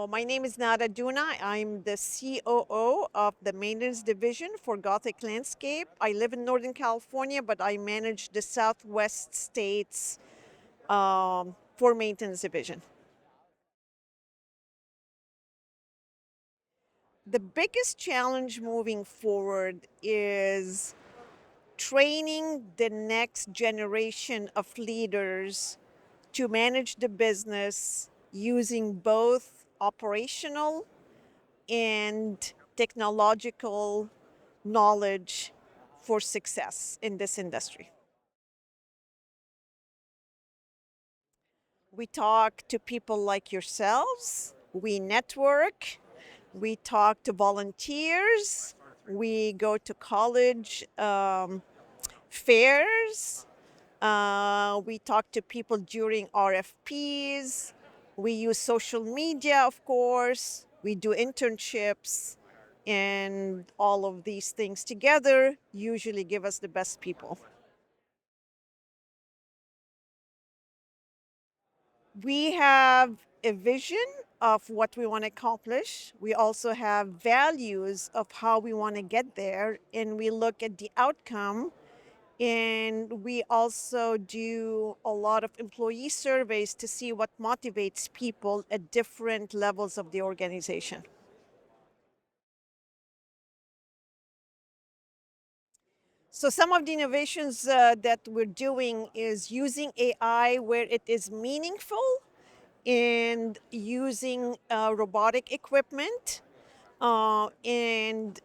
My name is Nada Duna. I'm the COO of the maintenance division for Gothic Landscape. I live in Northern California, but I manage the Southwest states for maintenance division. The biggest challenge moving forward is training the next generation of leaders to manage the business using both operational and technological knowledge for success in this industry. We talk to people like yourselves, we network, we talk to volunteers, we go to college fairs, we talk to people during RFPs, we use social media, of course, we do internships, and all of these things together usually give us the best people. We have a vision of what we want to accomplish. We also have values of how we want to get there, and we look at the outcome. And we also do a lot of employee surveys to see what motivates people at different levels of the organization. So some of the innovations that we're doing is using AI where it is meaningful and using robotic equipment. And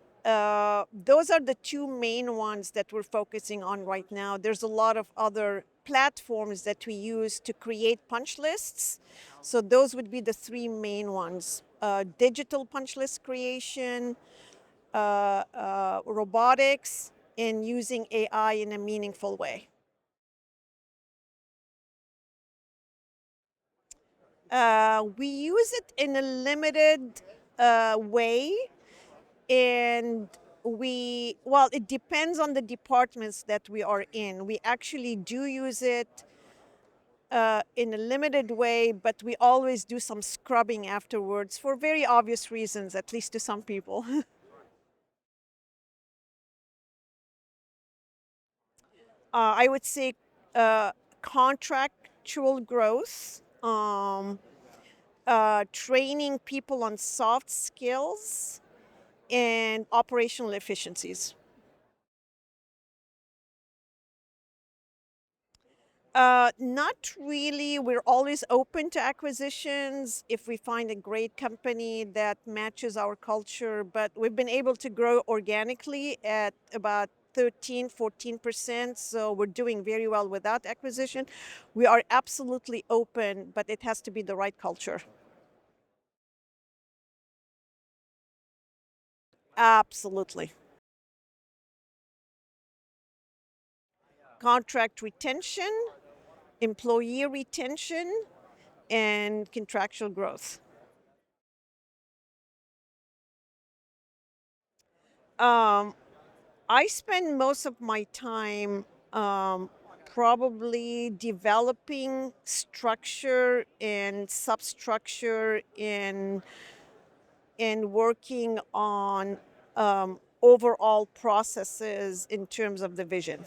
those are the two main ones that we're focusing on right now. There's a lot of other platforms that we use to create punch lists. So those would be the three main ones. Digital punch list creation, robotics, and using AI in a meaningful way. We use it in a limited way, and it depends on the departments that we are in. We actually do use it in a limited way, but we always do some scrubbing afterwards for very obvious reasons, at least to some people. I would say contractual growth, training people on soft skills, and operational efficiencies. Not really. We're always open to acquisitions if we find a great company that matches our culture, but we've been able to grow organically at about 13-14%, so we're doing very well without acquisition. We are absolutely open, but it has to be the right culture. Absolutely. Contract retention, employee retention, and contractual growth. Um, I spend most of my time probably developing structure and substructure and working on overall processes in terms of the vision.